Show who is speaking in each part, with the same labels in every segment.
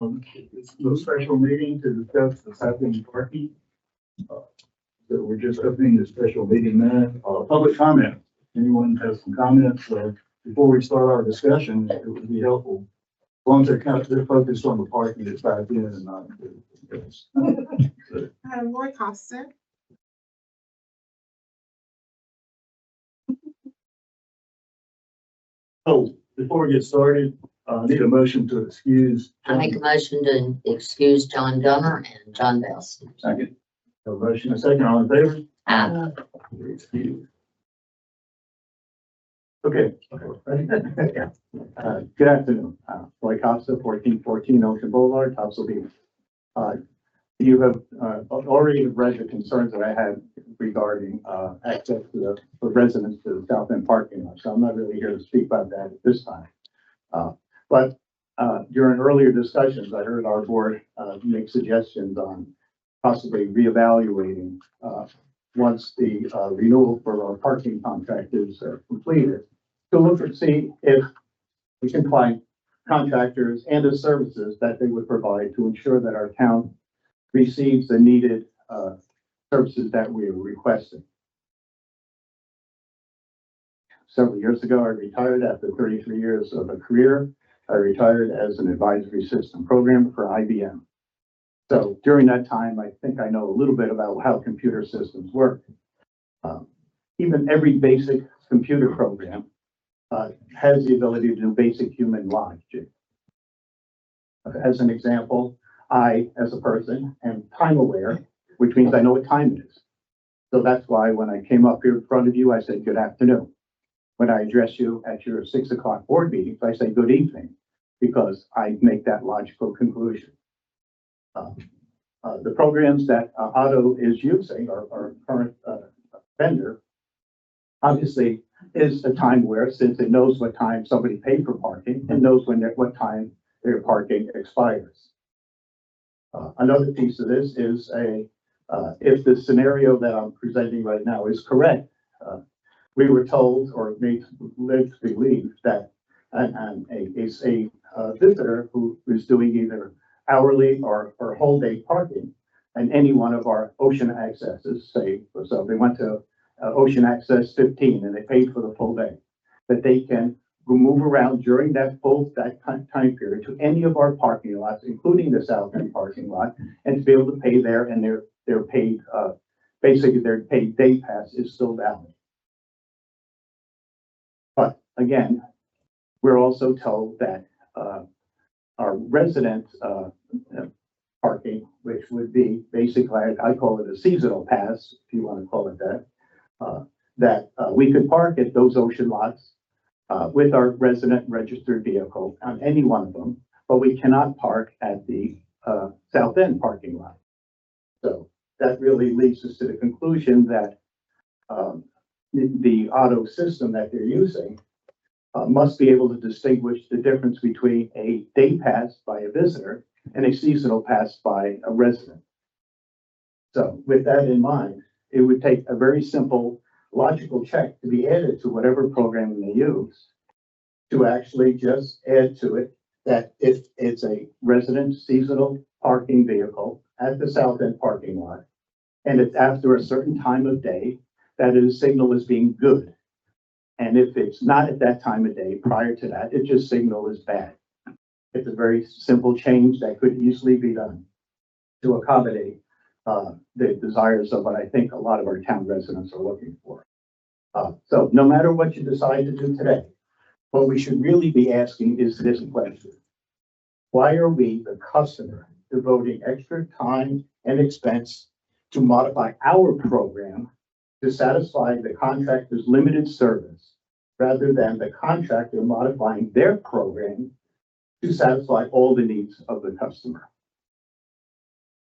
Speaker 1: It's a special meeting to discuss the Southend parking. So we're just opening the special meeting now. Public comment. Anyone has some comments, before we start our discussion, it would be helpful. As long as they're focused on the parking that's back in and not.
Speaker 2: Roy Costa.
Speaker 1: Oh, before we get started, I need a motion to excuse.
Speaker 3: I make a motion to excuse John Dummer and John Bell.
Speaker 1: Second. A motion, a second, all in favor? Excuse. Okay.
Speaker 4: Good afternoon. Roy Costa, 1414 Ocean Boulevard, Topsail Beach. You have already read the concerns that I had regarding access to for residents to the South End parking lot, so I'm not really here to speak about that at this time. But during earlier discussions, I heard our board make suggestions on possibly reevaluating once the renewal for our parking contract is completed, to look and see if we can find contractors and the services that they would provide to ensure that our town receives the needed services that we are requesting. Several years ago, I retired after 33 years of a career. I retired as an advisory system programmer for IBM. So during that time, I think I know a little bit about how computer systems work. Even every basic computer program has the ability to do basic human logic. As an example, I, as a person, am time aware, which means I know what time it is. So that's why when I came up here in front of you, I said, good afternoon. When I address you at your 6 o'clock board meetings, I say, good evening, because I make that logical conclusion. The programs that Otto is using, our current vendor, obviously is a time aware, since it knows what time somebody paid for parking and knows what time their parking expires. Another piece of this is if the scenario that I'm presenting right now is correct, we were told or made led to believe that a visitor who is doing either hourly or whole day parking and any one of our ocean accesses, say, so they went to ocean access 15 and they paid for the full day, that they can move around during that time period to any of our parking lots, including the South End parking lot, and to be able to pay there, and their paid basically their paid day pass is still valid. But again, we're also told that our resident parking, which would be basically, I call it a seasonal pass, if you want to call it that, we could park at those ocean lots with our resident registered vehicle on any one of them, but we cannot park at the South End parking lot. So that really leads us to the conclusion that the auto system that they're using must be able to distinguish the difference between a day pass by a visitor and a seasonal pass by a resident. So with that in mind, it would take a very simple logical check to be added to whatever program they use to actually just add to it that if it's a resident seasonal parking vehicle at the South End parking lot, and it's after a certain time of day, that is signal as being good. And if it's not at that time of day, prior to that, it just signal is bad. It's a very simple change that could easily be done to accommodate the desires of what I think a lot of our town residents are looking for. So no matter what you decide to do today, what we should really be asking is this question: why are we, the customer, devoting extra time and expense to modify our program to satisfy the contractor's limited service, rather than the contractor modifying their program to satisfy all the needs of the customer?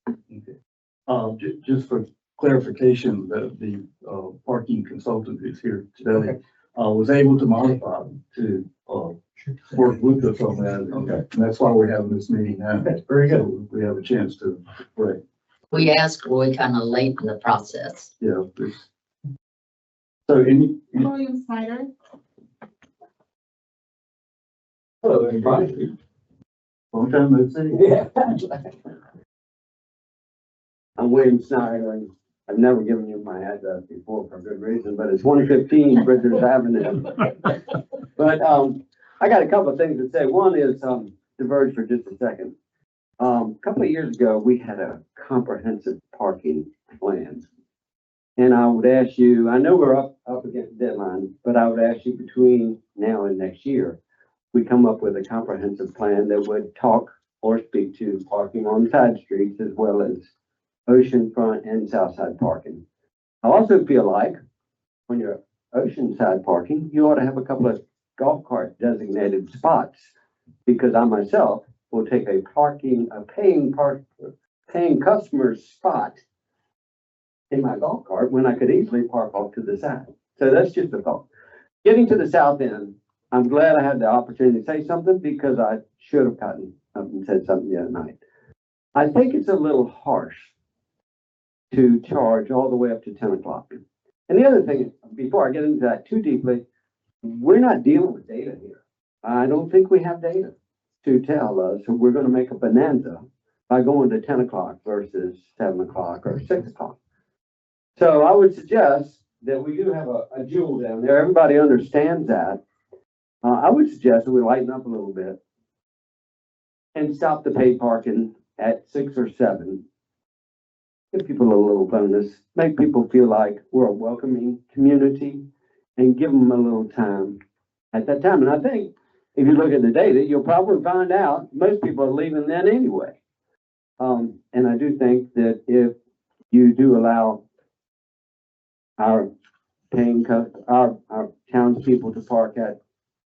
Speaker 1: Okay. Just for clarification, the parking consultant who's here today
Speaker 4: Okay.
Speaker 1: Was able to modify to work with us on that.
Speaker 4: Okay.
Speaker 1: And that's why we're having this meeting now.
Speaker 4: Okay, very good.
Speaker 1: So we have a chance to, right,
Speaker 3: We asked Roy kind of late in the process.
Speaker 1: yeah. So any,
Speaker 2: William Snyder.
Speaker 1: hello, everybody. Long time no see.
Speaker 5: Yeah. I'm William Snyder, and I've never given you my address before for good reason, but it's 115 Bridgers Avenue. But, I got a couple of things to say. One is, diverge for just a second. A couple of years ago, we had a comprehensive parking plan. And I would ask you, I know we're up against the deadline, but I would ask you between now and next year, we come up with a comprehensive plan that would talk or speak to parking on side streets as well as oceanfront and south side parking. I also feel like when you're oceanside parking, you ought to have a couple of golf cart designated spots, because I myself will take a paying customer's spot in my golf cart when I could easily park off to the side. So that's just a thought. Getting to the south end, I'm glad I had the opportunity to say something, because I should have gotten up and said something the other night. I think it's a little harsh to charge all the way up to 10 o'clock. And the other thing, before I get into that too deeply, we're not dealing with data here. I don't think we have data to tell us we're going to make a bonanza by going to 10 o'clock versus 7 o'clock or 6 o'clock. So I would suggest that we do have a jewel down there. Everybody understands that. I would suggest that we lighten up a little bit and stop the paid parking at 6 or 7. Give people a little bonus, make people feel like we're a welcoming community, and give them a little time at that time. And I think if you look at the data, you'll probably find out most people are leaving then anyway. And I do think that if you do allow our townspeople to park at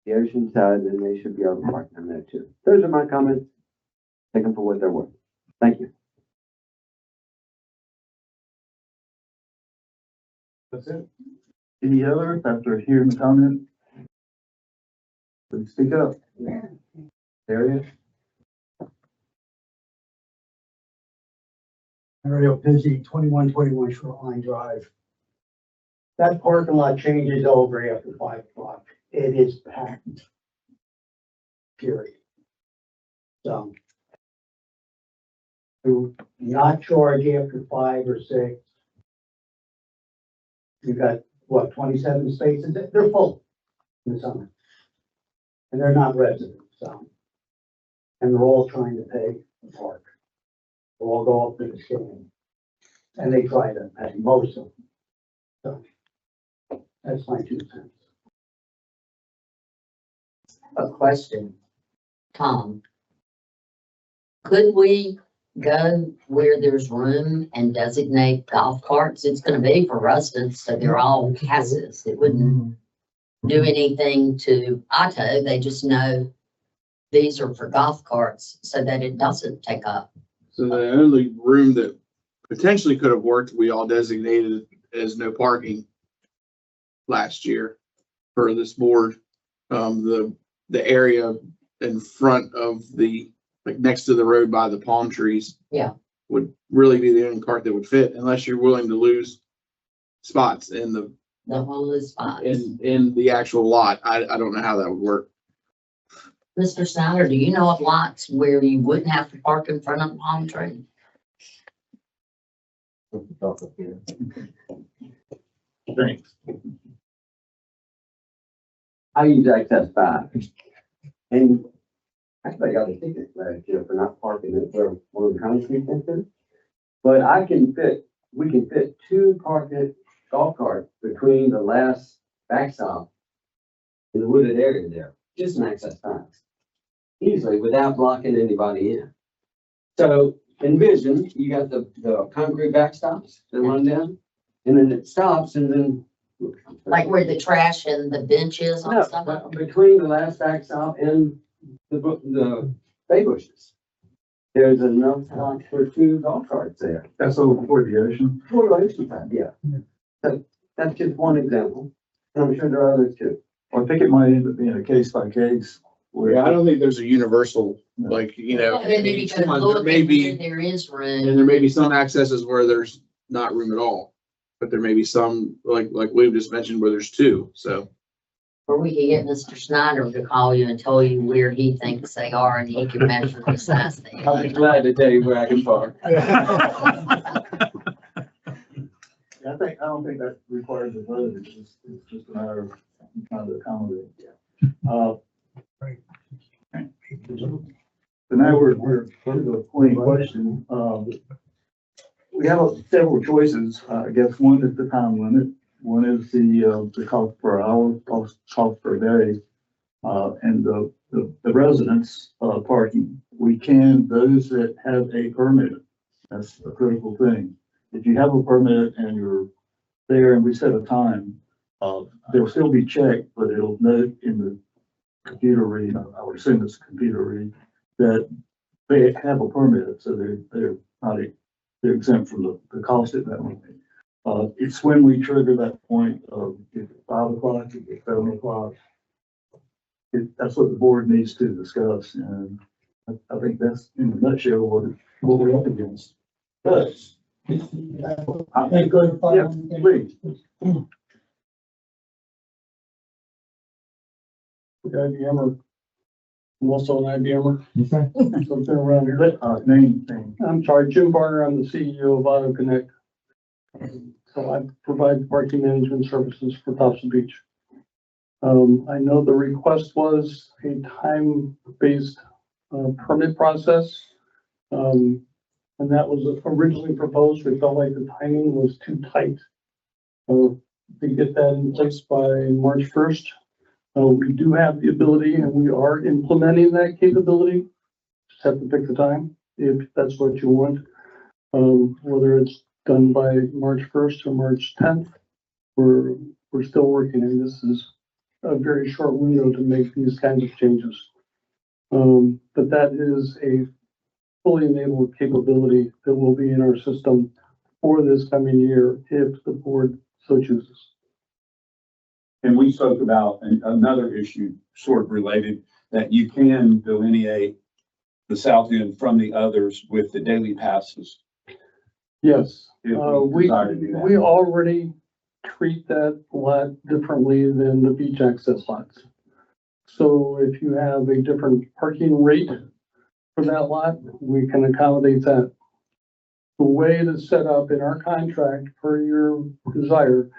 Speaker 5: the ocean side, then they should be able to park down there too. Those are my comments. Take them for what they're worth. Thank you.
Speaker 1: That's it. Any others after hearing the comment? Please speak up. There it is.
Speaker 6: Mario Pizzi, 2121 Shoreline Drive. That parking lot changes over after 5 o'clock. It is packed. Period. So. Do not charge after 5 or 6. You've got, what, 27 spaces? They're full in the summer. And they're not residents, so. And they're all trying to pay the park. They'll all go up to the skin. And they try to pay most of them. So that's my 2 cents.
Speaker 3: A question, Tom. Could we go where there's room and designate golf carts? It's gonna be for residents, so they're all passes. It wouldn't do anything to Otto. They just know these are for golf carts so that it doesn't take up.
Speaker 7: So the only room that potentially could have worked, we all designated as no parking last year for this board. The area in front of like next to the road by the palm trees.
Speaker 3: Yeah.
Speaker 7: Would really be the only cart that would fit, unless you're willing to lose spots in the
Speaker 3: whole spot.
Speaker 7: in the actual lot. I don't know how that would work.
Speaker 3: Mr. Snyder, do you know of lots where you wouldn't have to park in front of the palm tree?
Speaker 1: Thanks.
Speaker 5: I use Access 5. And actually I got a ticket last year for not parking it where one of the concrete fences. But we can fit 2 parked golf carts between the last backstop and the wooded area there, just an Access 5. Easily without blocking anybody in. So envision, you got the concrete backstops that run down, and then it stops, and then
Speaker 3: Like where the trash and the bench is on
Speaker 5: no,
Speaker 3: some of them?
Speaker 5: between the last backstop and the bay bushes. There's enough spots for 2 golf carts there.
Speaker 1: That's over before the ocean.
Speaker 5: For the ocean side, yeah. So that's just one example, and I'm sure there are others too.
Speaker 1: Well, I think it might end up being a case by case.
Speaker 7: Yeah, I don't think there's a universal, like, you know,
Speaker 3: And then you
Speaker 7: each
Speaker 3: can
Speaker 7: one,
Speaker 3: look
Speaker 7: there
Speaker 3: and
Speaker 7: may
Speaker 3: where
Speaker 7: be,
Speaker 3: there is
Speaker 7: and
Speaker 3: room.
Speaker 7: there may be some accesses where there's not room at all. But there may be some, like we just mentioned, where there's 2, so.
Speaker 3: Or we could get Mr. Snyder to call you and tell you where he thinks they are and he can measure the size
Speaker 5: I'll be
Speaker 3: thing.
Speaker 5: glad to tell you where I can park.
Speaker 1: I don't think that requires a vote, it's just a matter of trying to accommodate. So now we're to the point question. We have several choices. I guess one is the time limit. One is the cost per hour, cost per day, and the residents, parking. We can, those that have a permit, that's a critical thing. If you have a permit and you're there and we set a time, they'll still be checked, but it'll note in the computer read, I would assume it's a computer read, that they have a permit, so they're not, they're exempt from the cost at that point. It's when we trigger that point of if it's 5 o'clock, if it's 7 o'clock. That's what the board needs to discuss, and I think that's in a nutshell what we're up against. But I think, yeah, please.
Speaker 8: IBM, I'm also an IBM.
Speaker 6: Okay.
Speaker 8: So I've been around here.
Speaker 1: Name.
Speaker 8: I'm sorry, Jim Barner, I'm the CEO of Auto Connect. So I provide parking management services for Topsail Beach. I know the request was a time-based permit process. And that was originally proposed. We felt like the timing was too tight. To get that in place by March 1st. We do have the ability and we are implementing that capability. Just have to pick the time if that's what you want. Whether it's done by March 1st or March 10th, we're still working, and this is a very short window to make these kinds of changes. But that is a fully enabled capability that will be in our system for this coming year if the board so chooses.
Speaker 9: And we spoke about another issue sort of related, that you can delineate the south end from the others with the daily passes.
Speaker 8: Yes,
Speaker 9: If
Speaker 8: we
Speaker 9: desire to do that.
Speaker 8: already treat that lot differently than the beach access lots. So if you have a different parking rate for that lot, we can accommodate that. The way it is set up in our contract per your desire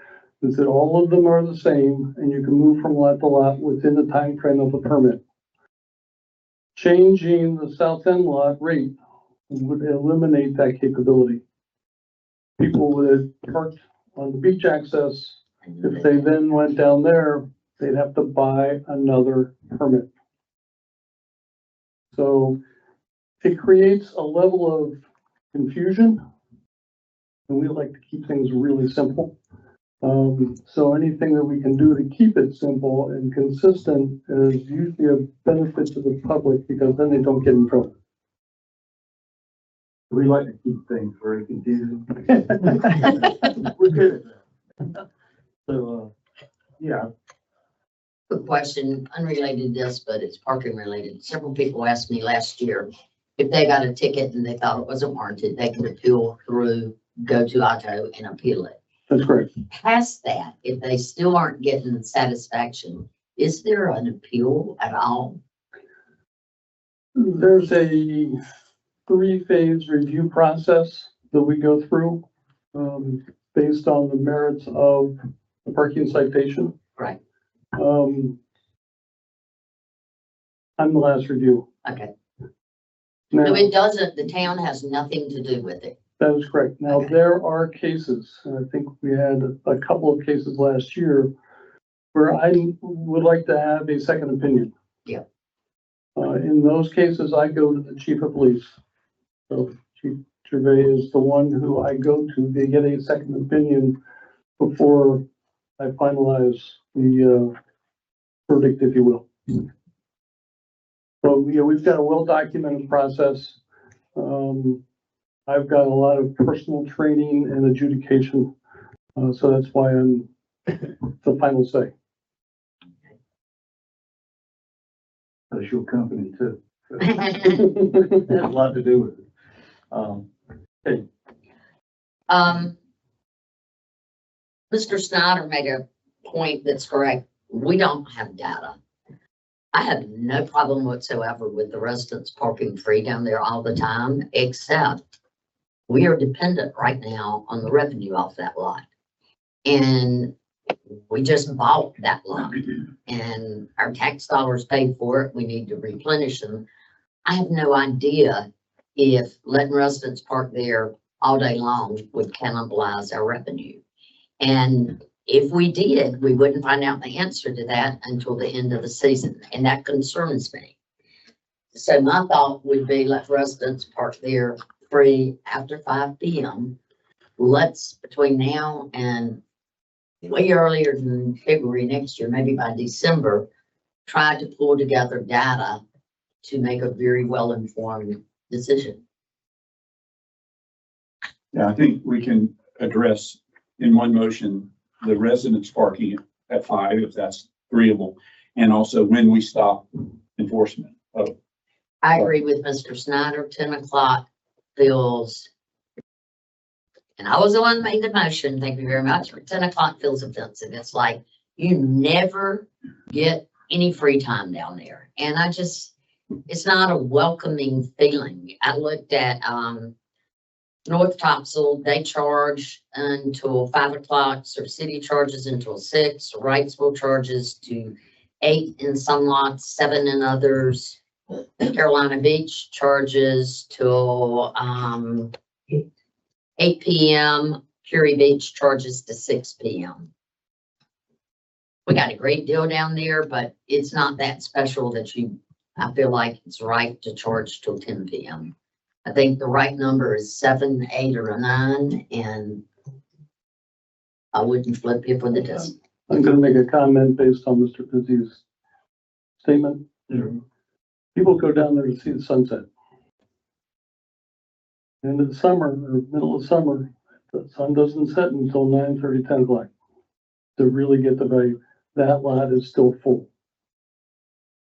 Speaker 8: is that all of them are the same and you can move from lot to lot within the time frame of a permit. Changing the south end lot rate would eliminate that capability. People would park on the beach access. If they then went down there, they'd have to buy another permit. So it creates a level of confusion. And we like to keep things really simple. So anything that we can do to keep it simple and consistent is usually a benefit to the public because then they don't get in trouble.
Speaker 1: We like to keep things very confusing. We're good at that. So, yeah,
Speaker 3: Quick question, unrelated to this, but it's parking related. Several people asked me last year if they got a ticket and they thought it wasn't warranted, they could appeal through, go to Auto and appeal it.
Speaker 8: That's correct.
Speaker 3: Past that, if they still aren't getting satisfaction, is there an appeal at all?
Speaker 8: There's a 3-phase review process that we go through based on the merits of the parking citation.
Speaker 3: Right.
Speaker 8: I'm the last review.
Speaker 3: Okay.
Speaker 8: Now,
Speaker 3: So it doesn't, the town has nothing to do with it.
Speaker 8: that is correct. Now,
Speaker 3: Okay.
Speaker 8: there are cases, and I think we had a couple of cases last year where I would like to have a second opinion.
Speaker 3: Yeah.
Speaker 8: In those cases, I go to the chief of police. So Chief Gervais is the one who I go to. They get a second opinion before I finalize the verdict, if you will. So, we've got a well-documented process. I've got a lot of personal training and adjudication, so that's why I'm the final say.
Speaker 1: that's your company too. It has a lot to do with it.
Speaker 3: Mr. Snyder made a point that's correct. we don't have data. I have no problem whatsoever with the residents parking free down there all the time, except we are dependent right now on the revenue off that lot. And we just bought that lot and our tax dollars paid for it. We need to replenish them. I have no idea if letting residents park there all day long would cannibalize our revenue. And if we did, we wouldn't find out the answer to that until the end of the season, and that concerns me. So my thought would be let residents park there free after 5 p.m. Let's, between now and way earlier than February next year, maybe by December, try to pull together data to make a very well-informed decision.
Speaker 9: Yeah, I think we can address in one motion, the residents parking at 5, if that's agreeable, and also when we stop enforcement.
Speaker 3: I agree with Mr. Snyder, 10 o'clock feels, and I was the one that made the motion, thank you very much, but 10 o'clock feels offensive. It's like you never get any free time down there. And it's not a welcoming feeling. I looked at, North Topsail, they charge until 5 o'clock, so city charges until 6, Wrightsville charges to 8 in some lots, 7 in others. Carolina Beach charges till 8 p.m. Curie Beach charges to 6 p.m. We got a great deal down there, but it's not that special that I feel like it's right to charge till 10 p.m. I think the right number is 7, 8, or 9, and I wouldn't flip you for the decimal.
Speaker 8: I'm gonna make a comment based on Mr. Pizzi's statement. People go down there to see the sunset. And in the summer, or middle of summer, the sun doesn't set until 9:30, 10 o'clock. To really get the value, that lot is still full.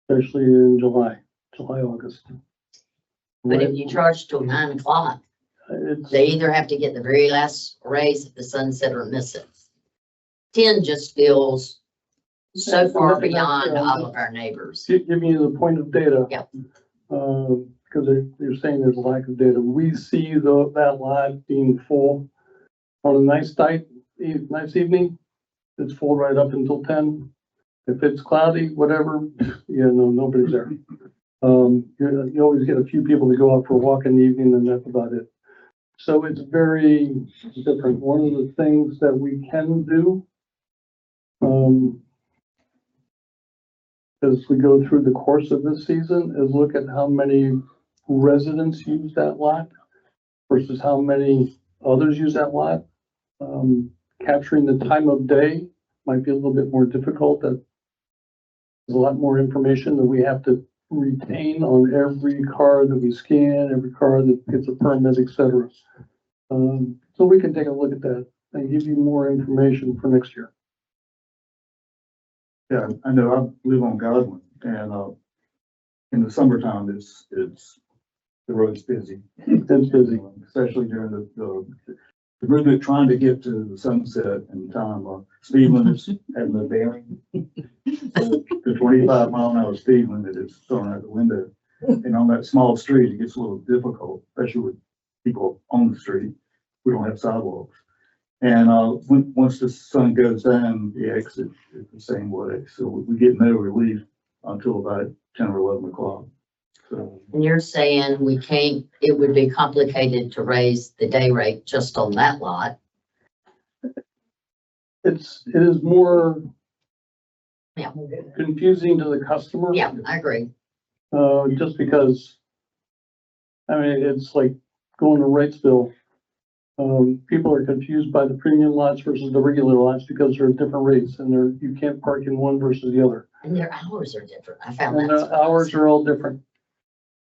Speaker 8: Especially in July, August.
Speaker 3: But if you charge till 9 o'clock,
Speaker 8: It's,
Speaker 3: they either have to get the very last raise at the sunset or miss it. 10 just feels so far beyond all of our neighbors.
Speaker 8: give me the point of data.
Speaker 3: Yep.
Speaker 8: Because they're saying there's a lack of data. We see that lot being full on a nice nice evening. It's full right up until 10. If it's cloudy, whatever, nobody's there. You always get a few people to go out for a walk in the evening, and that's about it. So it's very different. One of the things that we can do, as we go through the course of this season, is look at how many residents use that lot versus how many others use that lot. Capturing the time of day might be a little bit more difficult. There's a lot more information that we have to retain on every car that we scan, every car that gets a permit, etc. So we can take a look at that and give you more information for next year.
Speaker 1: Yeah, I know I live on Godwin, and in the summertime, the road's busy.
Speaker 8: It's busy.
Speaker 1: Especially during the movement trying to get to the sunset in time. Speed limits have no bearing. So the 25-mile-an-hour speed limit is thrown out the window. And on that small street, it gets a little difficult, especially with people on the street. We don't have sidewalks. And once the sun goes down, the exit is the same way. So we get no relief until about 10 or 11 o'clock. So
Speaker 3: And you're saying it would be complicated to raise the day rate just on that lot.
Speaker 8: It is more
Speaker 3: Yeah.
Speaker 8: confusing to the customer.
Speaker 3: Yeah, I agree.
Speaker 8: Just because, it's like going to Wrightsville. People are confused by the premium lots versus the regular lots because they're different rates and you can't park in one versus the other.
Speaker 3: And their hours are different. I found
Speaker 8: And
Speaker 3: that.
Speaker 8: the hours are all different.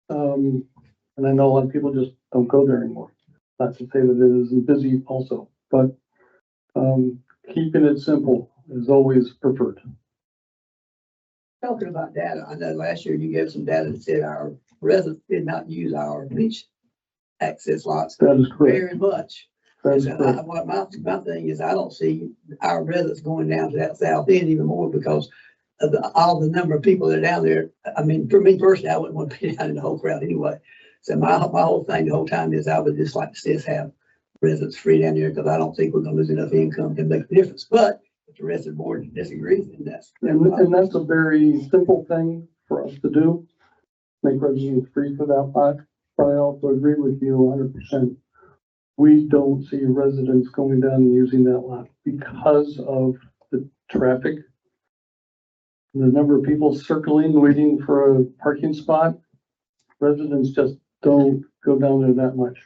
Speaker 8: And I know a lot of people just don't go there anymore. Not to say that it isn't busy also, but, keeping it simple is always preferred.
Speaker 10: Talking about data, I know last year you gave some data that said our residents did not use our beach access lots
Speaker 8: That is correct.
Speaker 10: very much.
Speaker 8: That's
Speaker 10: So
Speaker 8: correct.
Speaker 10: what my thing is, I don't see our residents going down to that south end even more because of all the number of people that are down there. I mean, for me personally, I wouldn't want to be down in the whole crowd anyway. So my whole thing the whole time is I would just like to see us have residents free down there because I don't think we're gonna lose enough income to make a difference. But if the rest of the board disagrees, then that's.
Speaker 8: And that's a very simple thing for us to do, make residents free for that lot. But I also agree with you 100%. We don't see residents going down and using that lot because of the traffic. The number of people circling, waiting for a parking spot. Residents just don't go down there that much.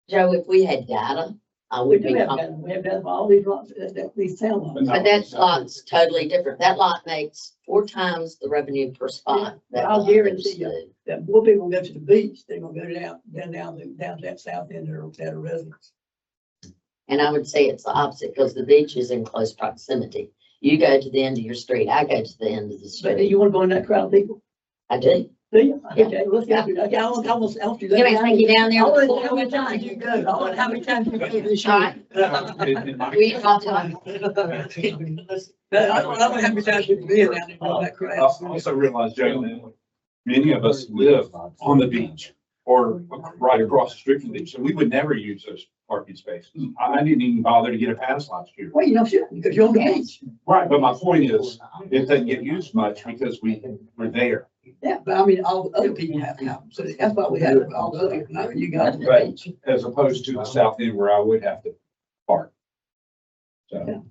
Speaker 3: Joe, if we had data, I would be comfortable.
Speaker 10: We have done all these lots, these town lots.
Speaker 3: But that lot's totally different. That lot makes 4 times the revenue per spot.
Speaker 10: Yeah,
Speaker 3: that
Speaker 10: I'll
Speaker 3: lot
Speaker 10: guarantee
Speaker 3: does.
Speaker 10: you. That more people go to the beach, they're gonna go down to that south end that are residents.
Speaker 3: And I would say it's the opposite because the beach is in close proximity. You go to the end of your street, I go to the end of the
Speaker 10: But
Speaker 3: street.
Speaker 10: you wanna go in that crowd of people?
Speaker 3: I do.
Speaker 10: Do you?
Speaker 3: Yeah.
Speaker 10: Okay, let's go. Okay, I want you.
Speaker 3: Can I take you down there?
Speaker 10: I
Speaker 3: with
Speaker 10: want
Speaker 3: the
Speaker 10: how many times you go. I want how many times you go this year.
Speaker 3: All right. We all talk.
Speaker 10: I don't know how many times you've been down there in that
Speaker 9: I
Speaker 10: crowd.
Speaker 9: also realize, Joe, that many of us live on the beach or right across the street from the beach, so we would never use those parking spaces. I didn't even bother to get a pass last year.
Speaker 10: Well, you know, shit, because you're on the beach.
Speaker 9: Right, but my point is, it doesn't get used much because we're there.
Speaker 10: Yeah, but I mean, all the other people have to have them. So that's why we have it, all the other people. Now you got on the
Speaker 9: Right.
Speaker 10: beach.
Speaker 9: As opposed to the south end where I would have to park. So,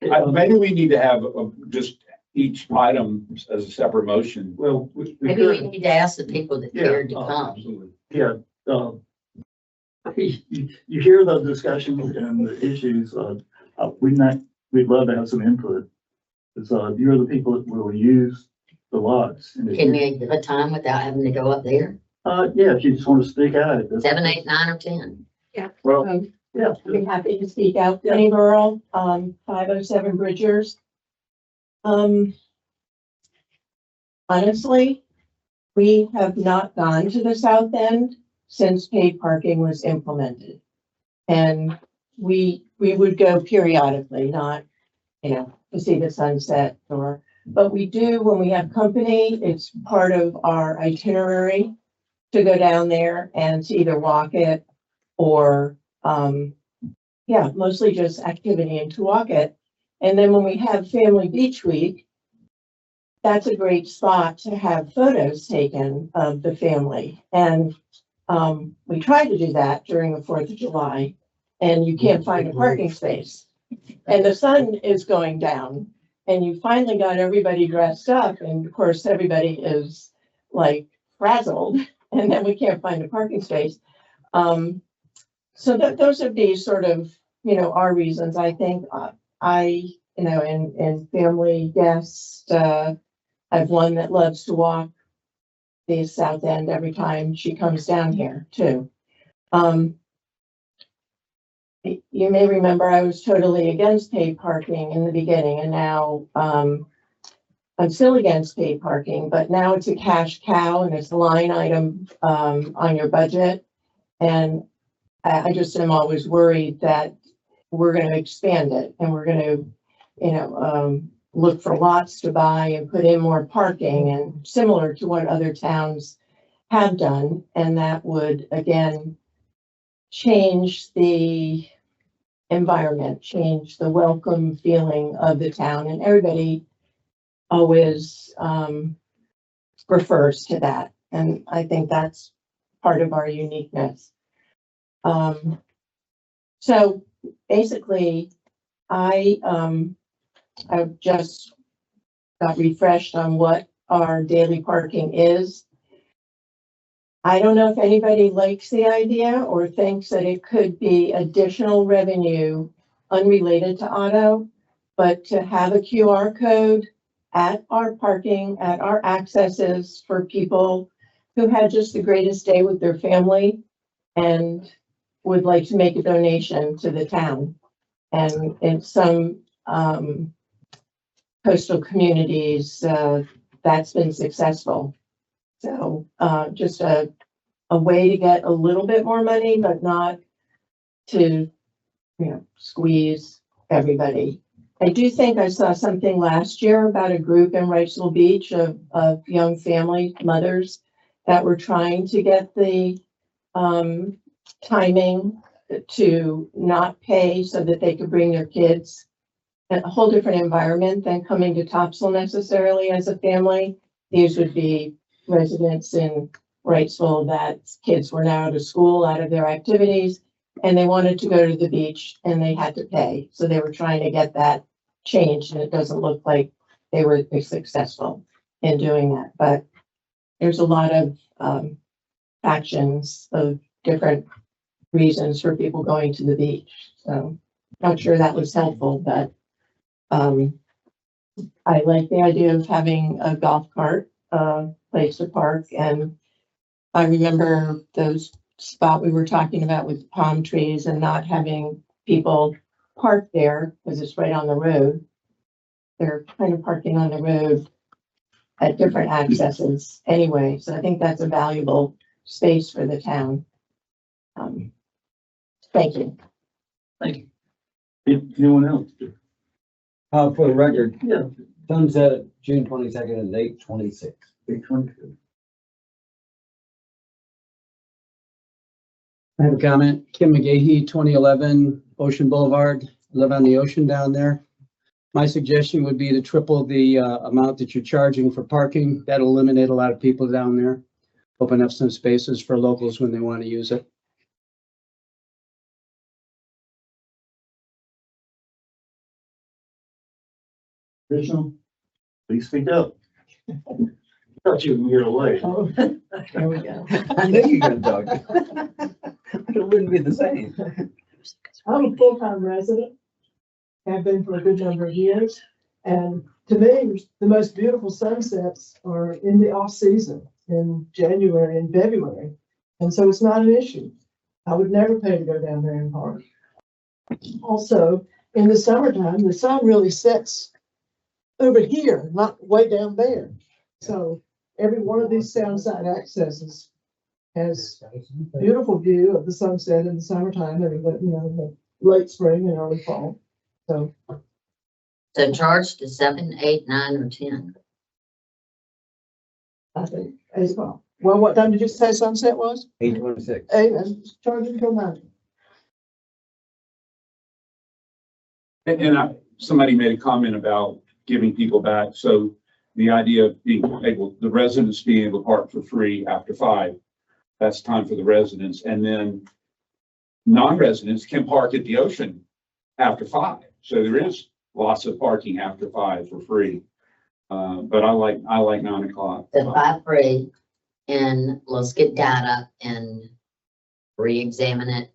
Speaker 9: maybe we need to have just each item as a separate motion.
Speaker 1: Well,
Speaker 3: Maybe we need to ask the people that
Speaker 1: Yeah,
Speaker 3: cared to come.
Speaker 9: Absolutely.
Speaker 1: yeah, you hear the discussions and the issues, we'd love to have some input. Because, you're the people that will use the lots. And if
Speaker 3: Can
Speaker 1: you-
Speaker 3: we give a time without having to go up there?
Speaker 1: Yeah, if you just want to speak out.
Speaker 3: 7, 8, 9, or 10?
Speaker 1: Well, yeah.
Speaker 11: I'd be happy to speak out. Penny Borough, 507 Bridgers. Honestly, we have not gone to the south end since paid parking was implemented. And we would go periodically, not, to see the sunset but we do when we have company, it's part of our itinerary to go down there and to either walk it or, mostly just activity and to walk it. And then when we have Family Beach Week, that's a great spot to have photos taken of the family. And we tried to do that during the 4th of July, and you can't find a parking space. And the sun is going down, and you finally got everybody dressed up, and of course, everybody is like frazzled, and then we can't find a parking space. So those would be sort of, our reasons. I think and family guests, I have one that loves to walk the south end every time she comes down here too. You may remember I was totally against paid parking in the beginning, and now I'm still against paid parking, but now it's a cash cow and it's a line item on your budget. And I just am always worried that we're going to expand it and we're going to, look for lots to buy and put in more parking, and similar to what other towns have done. And that would, again, change the environment, change the welcome feeling of the town. And everybody always refers to that. And I think that's part of our uniqueness. So basically, I just got refreshed on what our daily parking is. I don't know if anybody likes the idea or thinks that it could be additional revenue unrelated to auto, but to have a QR code at our parking, at our accesses for people who had just the greatest day with their family and would like to make a donation to the town. And in some coastal communities, that's been successful. So just a way to get a little bit more money, but not to squeeze everybody. I do think I saw something last year about a group in Wrightsville Beach of young family mothers that were trying to get the, timing to not pay so that they could bring their kids. A whole different environment than coming to Topsail necessarily as a family. These would be residents in Wrightsville that kids were now out of school, out of their activities, and they wanted to go to the beach and they had to pay. So they were trying to get that changed, and it doesn't look like they were successful in doing that. But there's a lot of actions of different reasons for people going to the beach. So not sure that was helpful, but I like the idea of having a golf cart, place to park, and I remember those spot we were talking about with palm trees and not having people park there because it's right on the road. They're kind of parking on the road at different accesses anyway, so I think that's a valuable space for the town. Thank you.
Speaker 1: Anyone else?
Speaker 5: For the record, sunset June 22nd and 8/26.
Speaker 1: 8/22.
Speaker 12: I have a comment. Kim McGahee, 2011 Ocean Boulevard. Live on the ocean down there. My suggestion would be to triple the amount that you're charging for parking. That'll eliminate a lot of people down there. Open up some spaces for locals when they want to use it.
Speaker 1: Additional? Please speak up. Thought you were away.
Speaker 11: Here we go.
Speaker 5: I knew you were gonna talk. It wouldn't be the same.
Speaker 13: I'm a full-time resident, have been for a good number of years. And to me, the most beautiful sunsets are in the off-season, in January and February. And so it's not an issue. I would never pay to go down there and park. Also, in the summertime, the sun really sets over here, not way down there. So every one of these soundside accesses has beautiful view of the sunset in the summertime and the late spring and early fall. So
Speaker 3: charge to 7, 8, 9, or 10.
Speaker 13: I think as well. Well, what time did you say sunset was?
Speaker 5: 8/26.
Speaker 13: 8, and charge until 9.
Speaker 9: And somebody made a comment about giving people back. So the idea of being able, the residents being able to park for free after 5, that's time for the residents. And then non-residents can park at the ocean after 5. So there is lots of parking after 5 for free. But I like 9 o'clock.
Speaker 3: The 5 free, and let's get data and re-examine it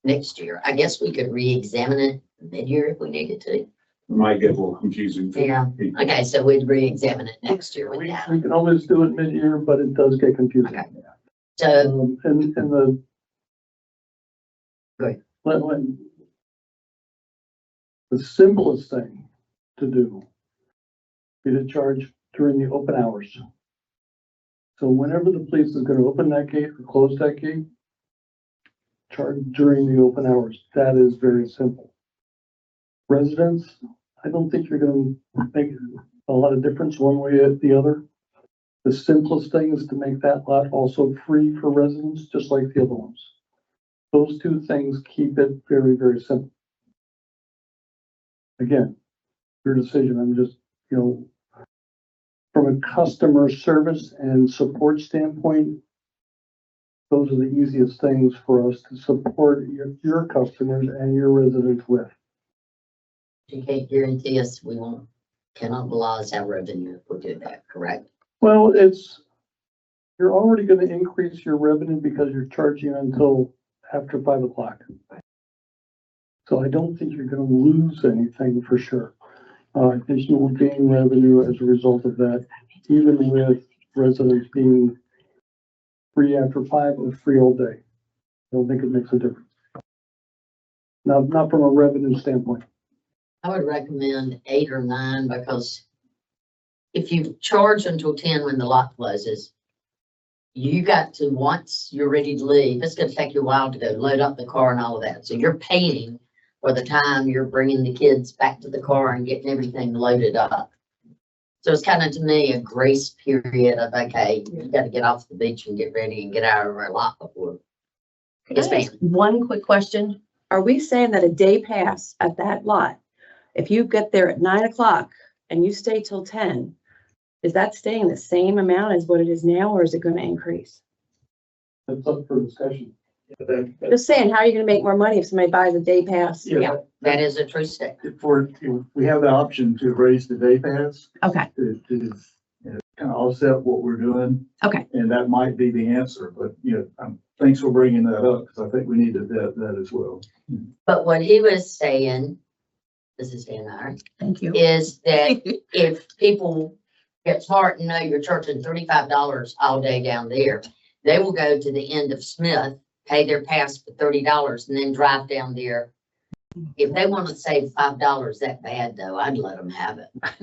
Speaker 3: next year. I guess we could re-examine it mid-year if we needed to.
Speaker 9: Might get a little confusing. for
Speaker 3: Yeah.
Speaker 9: people.
Speaker 3: Okay, so we'd re-examine it next year with
Speaker 8: We
Speaker 3: data.
Speaker 8: can always do it mid-year, but it does get confusing.
Speaker 3: Okay. So,
Speaker 8: And the.
Speaker 3: Go ahead.
Speaker 8: The simplest thing to do is to charge during the open hours. So whenever the police is gonna open that gate or close that gate, charge during the open hours. That is very simple. Residents, I don't think you're gonna make a lot of difference one way or the other. The simplest thing is to make that lot also free for residents, just like the other ones. Those two things keep it very, very simple. Again, your decision. I'm just, from a customer service and support standpoint, those are the easiest things for us to support your customers and your residents with.
Speaker 3: you can't guarantee us we cannot lose our revenue if we do that, correct?
Speaker 8: Well, you're already going to increase your revenue because you're charging until after 5 o'clock. So I don't think you're going to lose anything for sure. I think you will gain revenue as a result of that, even with residents being free after 5 or free all day. I don't think it makes a difference. Not from a revenue standpoint.
Speaker 3: I would recommend 8 or 9 because if you charge until 10 when the lot closes, you got to, once you're ready to leave, it's gonna take you a while to go load up the car and all of that. So you're paying for the time you're bringing the kids back to the car and getting everything loaded up. So it's kind of, to me, a grace period of, okay, you gotta get off the beach and get ready and get out of our lot before. Yes,
Speaker 14: Can I
Speaker 3: ma'am.
Speaker 14: ask one quick question? Are we saying that a day pass at that lot, if you get there at 9 o'clock and you stay till 10, is that staying the same amount as what it is now, or is it gonna increase?
Speaker 8: That's up for discussion.
Speaker 14: Just saying, how are you gonna make more money if somebody buys a day pass?
Speaker 3: Yeah, that is a true statement.
Speaker 1: We have the option to raise the day pass
Speaker 14: Okay,
Speaker 1: to, kind of offset what we're doing.
Speaker 14: okay.
Speaker 1: And that might be the answer, but, thanks for bringing that up, because I think we need to vet that as well.
Speaker 3: But what he was saying, this is Dan Meyer,
Speaker 14: Thank you.
Speaker 3: is that if people get smart and know you're charging $35 all day down there, they will go to the end of Smith, pay their pass for $30 and then drive down there. If they want to save $5 that bad though, I'd let them have it.
Speaker 1: But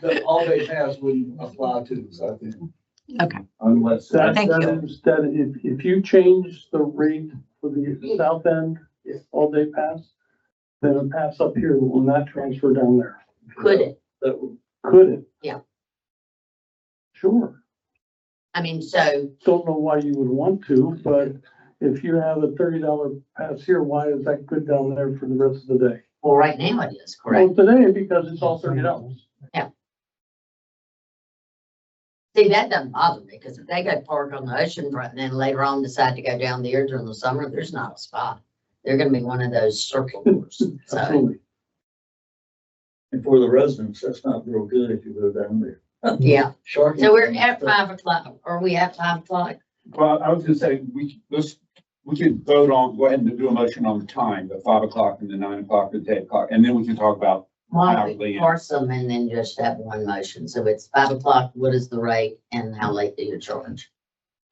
Speaker 1: the all-day pass wouldn't apply to us, I think.
Speaker 14: Okay.
Speaker 1: Unless.
Speaker 8: That,
Speaker 14: Thank
Speaker 8: that
Speaker 14: you.
Speaker 8: is, that if you change the rate for the south end, all day pass, then a pass up here will not transfer down there.
Speaker 3: Could it?
Speaker 8: Could it?
Speaker 3: Yeah.
Speaker 8: Sure.
Speaker 3: I mean, so
Speaker 8: Don't know why you would want to, but if you have a $30 pass here, why is that good down there for the rest of the day?
Speaker 3: well, right now it is,
Speaker 8: Well,
Speaker 3: correct?
Speaker 8: today, because it's all $30.
Speaker 3: See, that doesn't bother me, because if they go park on the ocean front and then later on decide to go down there during the summer, there's not a spot. They're gonna be one of those circle doors. So,
Speaker 8: Absolutely.
Speaker 1: And for the residents, that's not real good if you go down there.
Speaker 3: yeah.
Speaker 1: Shark.
Speaker 3: So we're at 5 o'clock. Are we at 5 o'clock?
Speaker 9: Well, I was gonna say, we could vote on, go ahead and do a motion on the time, the 5 o'clock and the 9 o'clock and 10 o'clock, and then we can talk about
Speaker 3: Why don't
Speaker 9: hourly
Speaker 3: we
Speaker 9: and-
Speaker 3: parse them and then just have one motion? So it's 5 o'clock, what is the rate and how late do you charge?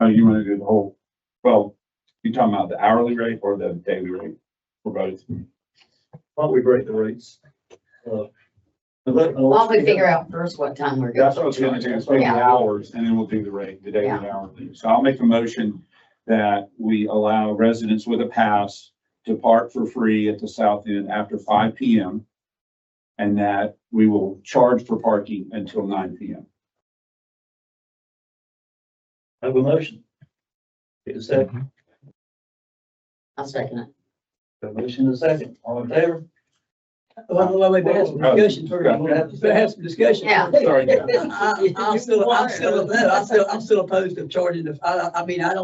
Speaker 9: oh, you wanna do the whole, well, you talking about the hourly rate or the daily rate for both?
Speaker 1: Why don't we break the rates?
Speaker 3: Why don't we figure out first what time we're going?
Speaker 9: That's what I was gonna do, is maybe
Speaker 3: Yeah.
Speaker 9: hours, and then we'll do the rate, the daily
Speaker 3: Yeah.
Speaker 9: hourly. So I'll make a motion that we allow residents with a pass to park for free at the south end after 5 PM. And that we will charge for parking until 9 PM.
Speaker 1: Have a motion. Get a second.
Speaker 3: I'll second it.
Speaker 1: A motion and a second. All in favor?
Speaker 10: Well, we have some discussion first. We'll have some discussion.
Speaker 3: Yeah.
Speaker 9: Sorry.
Speaker 10: I'm still, I'm still opposed to charging the, I mean, I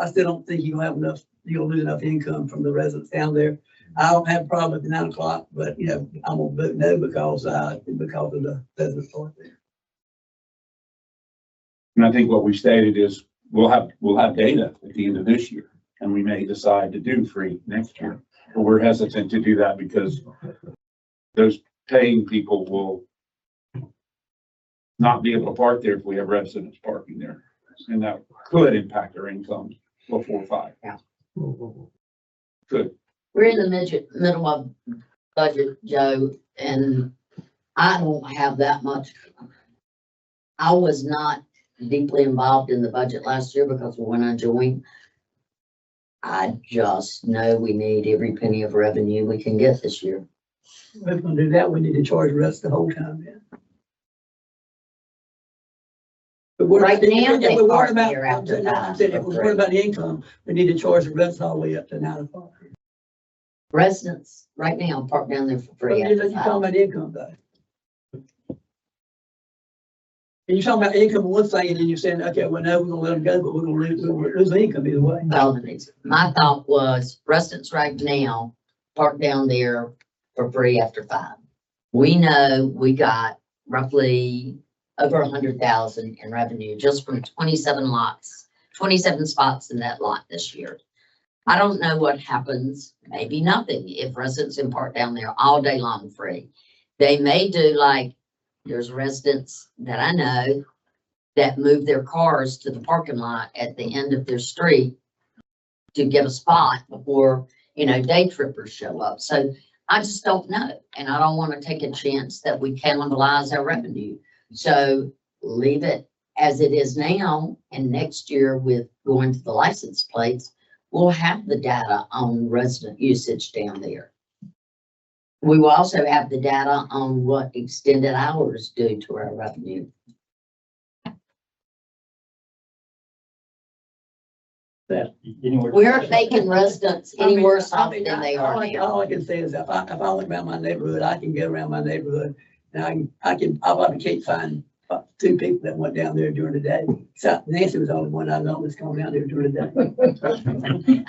Speaker 10: still don't think you'll have enough, you'll lose enough income from the residents down there. I don't have a problem with the 9 o'clock, but I'm gonna vote no because of the residents part there.
Speaker 9: And I think what we stated is we'll have data at the end of this year, and we may decide to do free next year. But we're hesitant to do that because those paying people will not be able to park there if we have residents parking there. And that could impact our income before 5.
Speaker 3: Yeah.
Speaker 9: Good.
Speaker 3: We're in the middle of budget, Joe, and I don't have that much. I was not deeply involved in the budget last year because when I joined, I just know we need every penny of revenue we can get this year.
Speaker 10: If we're gonna do that, we need to charge the rest the whole time then. But we're-
Speaker 3: Right now, they
Speaker 10: if we're
Speaker 3: park
Speaker 10: worried about,
Speaker 3: here after
Speaker 10: I'm saying, if we're worried about the income, we need to charge the rest all the way up to 9 o'clock.
Speaker 3: Residents, right now, park down there for free.
Speaker 10: You're
Speaker 3: after
Speaker 10: talking
Speaker 3: 5.
Speaker 10: about income though. And you're talking about income one thing, and then you're saying, okay, well, no, we're gonna let them go, but we're gonna lose the income either way.
Speaker 3: Well, my thought was residents right now park down there for free after 5. We know we got roughly over 100,000 in revenue just from 27 lots, 27 spots in that lot this year. I don't know what happens, maybe nothing, if residents can park down there all day long free. They may do like, there's residents that I know that move their cars to the parking lot at the end of their street to get a spot before, day trippers show up. So I just don't know. And I don't want to take a chance that we cannibalize our revenue. So leave it as it is now, and next year with going to the license plates, we'll have the data on resident usage down there. We will also have the data on what extended hours do to our revenue. We aren't making residents any worse off than they are now.
Speaker 10: All I can say is if I look around my neighborhood, I can go around my neighborhood and I probably can't find two people that went down there during the day. So Nancy was the only one I know that's going down there during the day.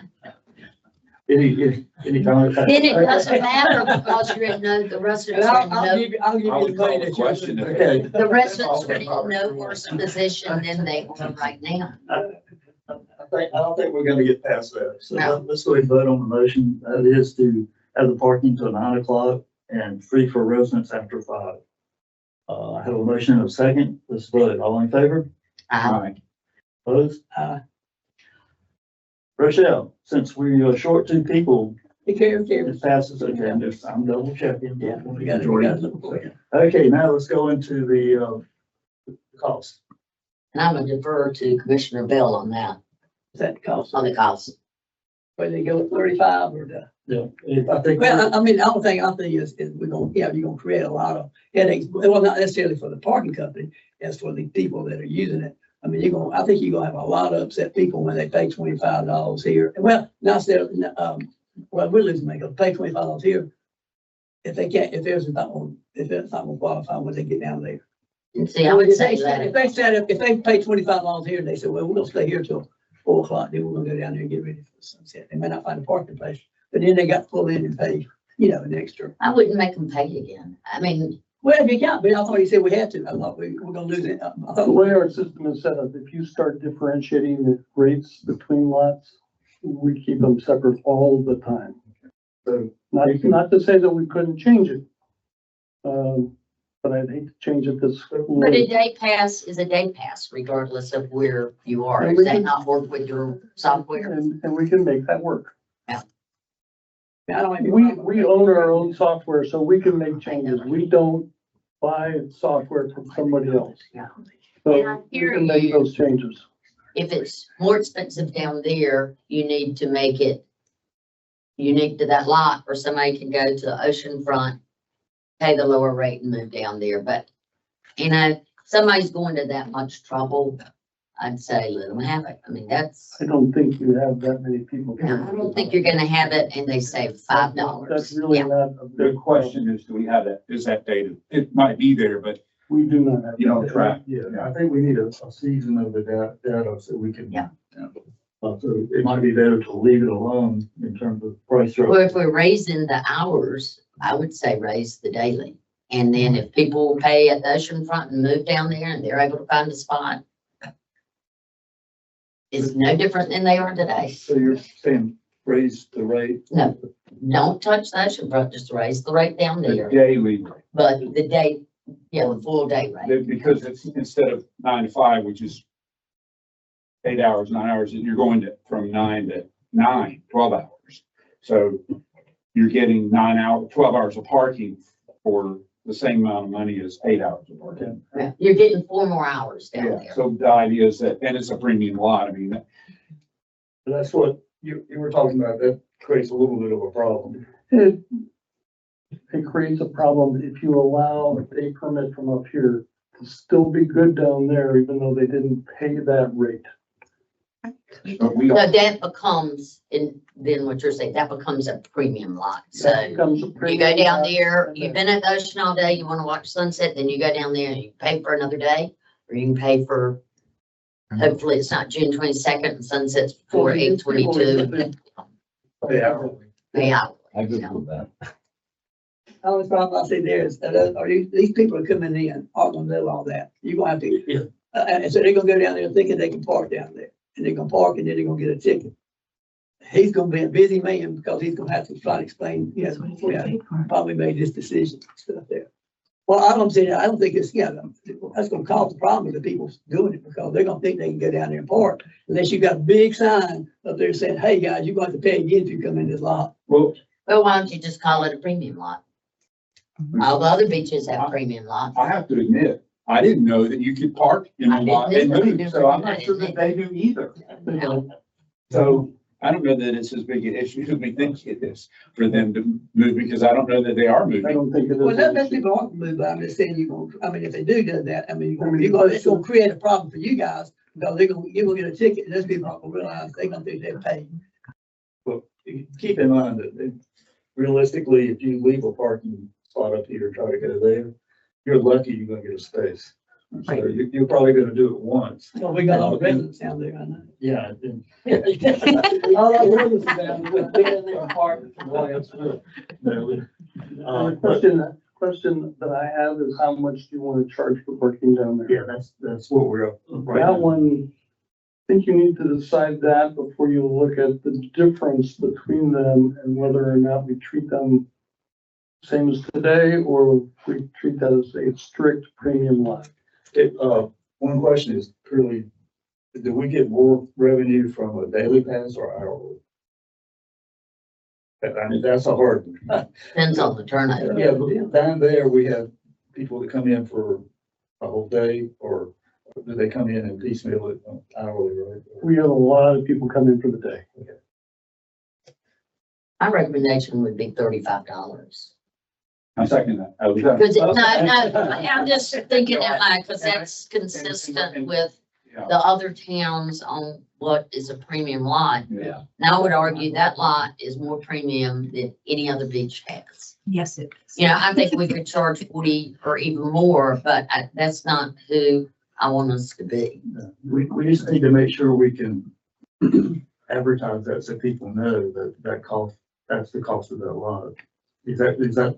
Speaker 1: Any comments?
Speaker 3: Then it doesn't matter because you're in the residents are in
Speaker 10: I'll give
Speaker 9: I
Speaker 10: you
Speaker 9: would
Speaker 10: the
Speaker 9: call
Speaker 10: money
Speaker 9: the
Speaker 10: that
Speaker 9: question
Speaker 10: you're.
Speaker 9: if-
Speaker 1: Okay.
Speaker 3: the residents are in no worse position than they are right now.
Speaker 1: I don't think we're gonna get past that. So
Speaker 3: No.
Speaker 1: let's go ahead and vote on the motion. That is to have the parking till 9 o'clock and free for residents after 5. I have a motion and a second. Let's vote. All in favor?
Speaker 3: I
Speaker 1: Opposed? Rochelle, since we are short 2 people,
Speaker 10: Take care of
Speaker 1: it passes. Okay, I'm double checking.
Speaker 10: Yeah, we got to look for you.
Speaker 1: Okay, now let's go into the cost.
Speaker 3: And I'm gonna defer to Commissioner Bell on that,
Speaker 10: Is that the cost?
Speaker 3: on the cost.
Speaker 10: Whether they go at 35 or the.
Speaker 1: Yeah, I think.
Speaker 10: Well, I mean, the only thing I think is we're gonna, you're gonna create a lot of headaches. Well, not necessarily for the parking company, as for the people that are using it. I mean, I think you're gonna have a lot of upset people when they pay $25 here. Well, not necessarily, well, we're losing money, they'll pay $25 here. If they can't, if it's not gonna qualify when they get down there.
Speaker 3: And see, I would say
Speaker 10: If
Speaker 3: that,
Speaker 10: if they pay $25 here and they say, well, we're gonna stay here till 4 o'clock, then we're gonna go down there and get ready for the sunset. They may not find a parking place, but then they got to pull in and pay, an extra.
Speaker 3: I wouldn't make them pay again. I mean,
Speaker 10: Well, if you can't, but I thought you said we had to. I thought we were gonna lose it. I
Speaker 8: The
Speaker 10: thought,
Speaker 8: way our system is set up, if you start differentiating the rates between lots, we keep them separate all the time.
Speaker 1: So
Speaker 8: Not to say that we couldn't change it. But I'd hate to change it this.
Speaker 3: but a day pass is a day pass regardless of where you are.
Speaker 8: And
Speaker 3: Does
Speaker 8: we
Speaker 3: that
Speaker 8: can-
Speaker 3: not work with your software?
Speaker 8: And we can make that work.
Speaker 10: I don't even.
Speaker 8: We own our own software, so we can make changes. We don't buy software from somebody else.
Speaker 3: Yeah.
Speaker 8: So
Speaker 3: And I
Speaker 8: we
Speaker 3: hear
Speaker 8: can make
Speaker 3: you.
Speaker 8: those changes.
Speaker 3: If it's more expensive down there, you need to make it unique to that lot, or somebody can go to the oceanfront, pay the lower rate and move down there. But, somebody's going to that much trouble, I'd say let them have it. I mean, that's,
Speaker 8: I don't think you have that many people.
Speaker 3: I don't think you're gonna have it and they save $5.
Speaker 8: That's really
Speaker 3: Yeah.
Speaker 8: not a
Speaker 9: The
Speaker 8: big
Speaker 9: question is, do we have that, is that data? It might be there, but
Speaker 8: We do not have.
Speaker 9: you don't
Speaker 8: that.
Speaker 9: track.
Speaker 1: Yeah, I think we need a season of the data so we can.
Speaker 3: Yeah.
Speaker 1: So it might be better to leave it alone in terms of price.
Speaker 3: Well, if we're raising the hours, I would say raise the daily. And then if people pay at the oceanfront and move down there and they're able to find a spot, it's no different than they are today.
Speaker 1: So you're saying raise the rate?
Speaker 3: No, don't touch the oceanfront, just raise the rate down
Speaker 9: The
Speaker 3: there.
Speaker 9: daily,
Speaker 3: But the day, the full day rate.
Speaker 9: because it's instead of 9 to 5, which is 8 hours, 9 hours, you're going to from 9 to 9, 12 hours. So you're getting 12 hours of parking for the same amount of money as 8 hours of parking.
Speaker 3: You're getting 4 more hours down
Speaker 9: Yeah,
Speaker 3: there.
Speaker 9: so the idea is that, and it's a premium lot, I mean,
Speaker 1: That's what you were talking about. That creates a little bit of a problem.
Speaker 8: It creates a problem if you allow a permit from up here to still be good down there, even though they didn't pay that rate.
Speaker 9: but we
Speaker 3: So
Speaker 9: don't,
Speaker 3: that becomes, and then what you're saying, that becomes a premium lot.
Speaker 8: That
Speaker 3: So
Speaker 8: becomes a
Speaker 3: you go
Speaker 8: premium
Speaker 3: down
Speaker 8: lot,
Speaker 3: there,
Speaker 8: and
Speaker 3: you've
Speaker 8: then-
Speaker 3: been at the ocean all day, you wanna watch sunset, then you go down there and you pay for another day. Or you can pay for, hopefully it's not June 22nd and sunset's before 8/22.
Speaker 1: Yeah.
Speaker 3: Yeah.
Speaker 15: I agree with that.
Speaker 10: The only problem I see there is that these people are coming in, are gonna know all that. You're gonna have to.
Speaker 1: Yeah.
Speaker 10: And so they're gonna go down there thinking they can park down there, and they're gonna park and then they're gonna get a ticket. He's gonna be a busy man because he's gonna have to try to explain, probably made this decision and stuff there. Well, I don't see that. I don't think it's, that's gonna cause a problem with the people doing it because they're gonna think they can go down there and park. Unless you got a big sign up there saying, hey, guys, you're going to have to pay again if you come in this lot.
Speaker 9: well,
Speaker 3: Well, why don't you just call it a premium lot? All the other beaches have premium lots.
Speaker 9: I have to admit, I didn't know that you could park in
Speaker 3: I
Speaker 9: a lot
Speaker 3: didn't
Speaker 9: and
Speaker 3: either.
Speaker 9: move, so I'm
Speaker 3: I
Speaker 9: not sure
Speaker 3: didn't
Speaker 9: that they do either.
Speaker 3: No.
Speaker 9: So I don't know that it's as big an issue as we think it is for them to move, because I don't know that they are
Speaker 8: I
Speaker 9: moving.
Speaker 8: don't think it is.
Speaker 10: Well,
Speaker 8: an
Speaker 10: none of those
Speaker 8: issue.
Speaker 10: people aren't moved, but I'm just saying if they do that, it's gonna create a problem for you guys, because you're gonna get a ticket, and those people aren't gonna realize they're gonna think they're paid.
Speaker 1: Well, keep in mind that realistically, if you leave a parking spot up here, try to go there, you're lucky you're gonna get a space. So you're probably gonna do it once.
Speaker 10: Well, we got all the residents down there, I know.
Speaker 1: Yeah. and-
Speaker 8: All I know is that we've been in their apartment for long, it's good.
Speaker 1: no,
Speaker 8: And the
Speaker 1: but-
Speaker 8: question that I have is how much do you want to charge for parking down there?
Speaker 1: Yeah, that's what we're up right
Speaker 8: That
Speaker 1: now.
Speaker 8: one, I think you need to decide that before you look at the difference between them and whether or not we treat them same as today, or if we treat that as a strict premium lot.
Speaker 1: One question is purely, do we get more revenue from a daily pass or hourly? I mean, that's a hard one.
Speaker 3: Depends on the turnover.
Speaker 1: Yeah, but down there, we have people that come in for a whole day, or do they come in and piecemeal it hourly, right?
Speaker 8: We have a lot of people come in for the day.
Speaker 3: My recommendation would be $35.
Speaker 9: I'm second that. I was-
Speaker 3: Because, no, I'm just thinking out loud, because that's consistent with
Speaker 9: Yeah.
Speaker 3: the other towns on what is a premium lot.
Speaker 9: Yeah.
Speaker 3: And I would argue that lot is more premium than any other beach has.
Speaker 2: Yes, it is.
Speaker 3: You know, I think we could charge 40 or even more, but that's not who I want us to be.
Speaker 1: We just need to make sure we can advertise that so people know that cost, that's the cost of that lot. Is that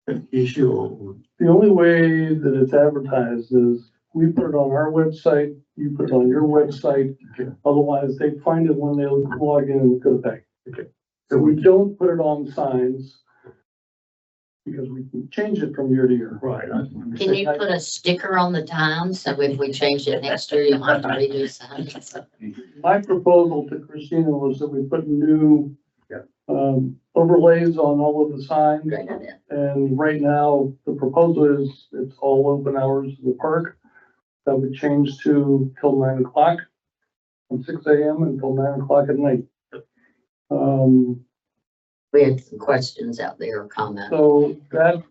Speaker 1: an issue or?
Speaker 8: The only way that it's advertised is we put it on our website, you put it on your website.
Speaker 1: Okay.
Speaker 8: Otherwise, they find it when they log in and go to pay.
Speaker 1: Okay.
Speaker 8: So we don't put it on signs because we can change it from year to year.
Speaker 1: Right.
Speaker 3: Can you put a sticker on the time? So if we change it next year, you don't have to redo signs.
Speaker 8: My proposal to Christina was that we put new
Speaker 1: Yeah.
Speaker 8: overlays on all of the signs.
Speaker 3: Great idea.
Speaker 8: And right now, the proposal is it's all open hours of the park. That would change to till 9 o'clock, from 6 AM until 9 o'clock at night.
Speaker 3: We had some questions out there, comments.
Speaker 8: So that,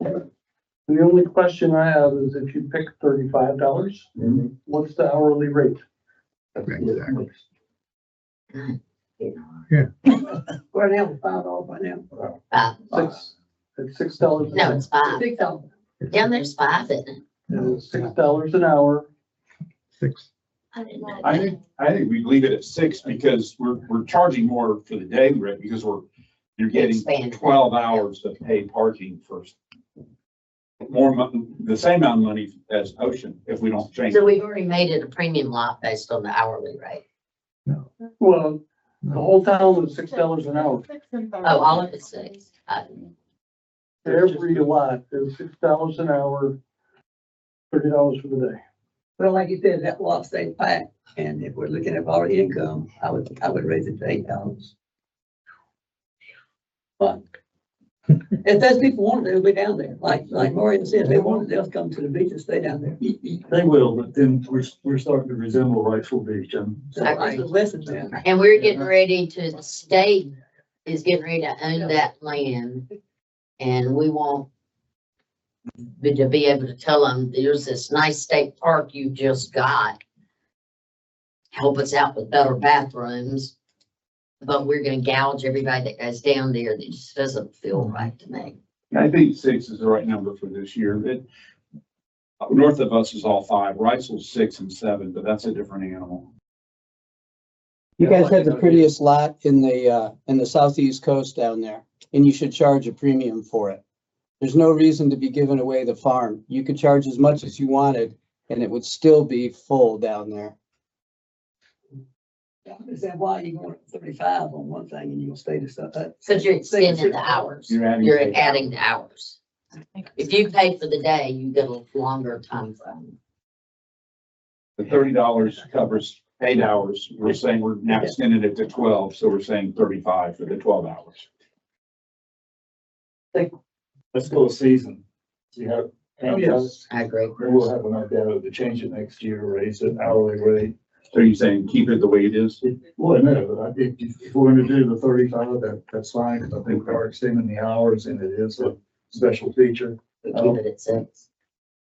Speaker 8: the only question I have is if you pick $35,
Speaker 1: Mhm.
Speaker 8: what's the hourly rate?
Speaker 1: Exactly.
Speaker 10: Right now, it's $5 right now.
Speaker 8: It's $6.
Speaker 3: No, it's five.
Speaker 10: $6.
Speaker 3: Down there's five, isn't it?
Speaker 8: And it's $6 an hour.
Speaker 3: I didn't know
Speaker 9: I
Speaker 3: that.
Speaker 9: think we leave it at 6 because we're charging more for the daily rate because you're getting
Speaker 3: Expand.
Speaker 9: 12 hours of paid parking for the same amount of money as Ocean if we don't change
Speaker 3: So
Speaker 9: it.
Speaker 3: we've already made it a premium lot based on the hourly rate.
Speaker 8: Well, the whole town is $6 an hour.
Speaker 3: Oh, all of it's six.
Speaker 8: Every lot is $6 an hour, $30 for the day.
Speaker 10: Well, like you said, that lot stays packed, and if we're looking at our income, I would raise it to $8. But if those people want it, they'll be down there. Like Maureen said, if they want it, they'll come to the beach and stay down there.
Speaker 1: They will, but then we're starting to resemble Wrightsville Beach.
Speaker 10: So I just listen to them.
Speaker 3: And we're getting ready to, the state is getting ready to own that land. And we want to be able to tell them, there's this nice state park you just got. Help us out with better bathrooms. But we're gonna gouge everybody that goes down there. That just doesn't feel right to me.
Speaker 9: I think 6 is the right number for this year. North of us is all 5. Wrightsville's 6 and 7, but that's a different animal.
Speaker 12: You guys have the prettiest lot in the southeast coast down there, and you should charge a premium for it. There's no reason to be giving away the farm. You could charge as much as you wanted, and it would still be full down there.
Speaker 10: I said, why are you going at 35 on one thing and you're gonna stay to stuff?
Speaker 3: Cause you're extending the hours.
Speaker 9: You're adding
Speaker 3: You're
Speaker 9: the
Speaker 3: adding the hours. If you pay for the day, you get a longer time frame.
Speaker 9: The $30 covers 8 hours. We're saying we're now extending it to 12, so we're saying 35 for the 12 hours.
Speaker 1: Let's go a season. See how And
Speaker 8: yes.
Speaker 3: I agree.
Speaker 1: then we'll have enough data to change it next year, raise it hourly rate.
Speaker 9: So you're saying keep it the way it is?
Speaker 1: Well, no, but I think if we're gonna do the 35, that's fine, because I think we are extending the hours and it is a special feature.
Speaker 3: We keep it at 6.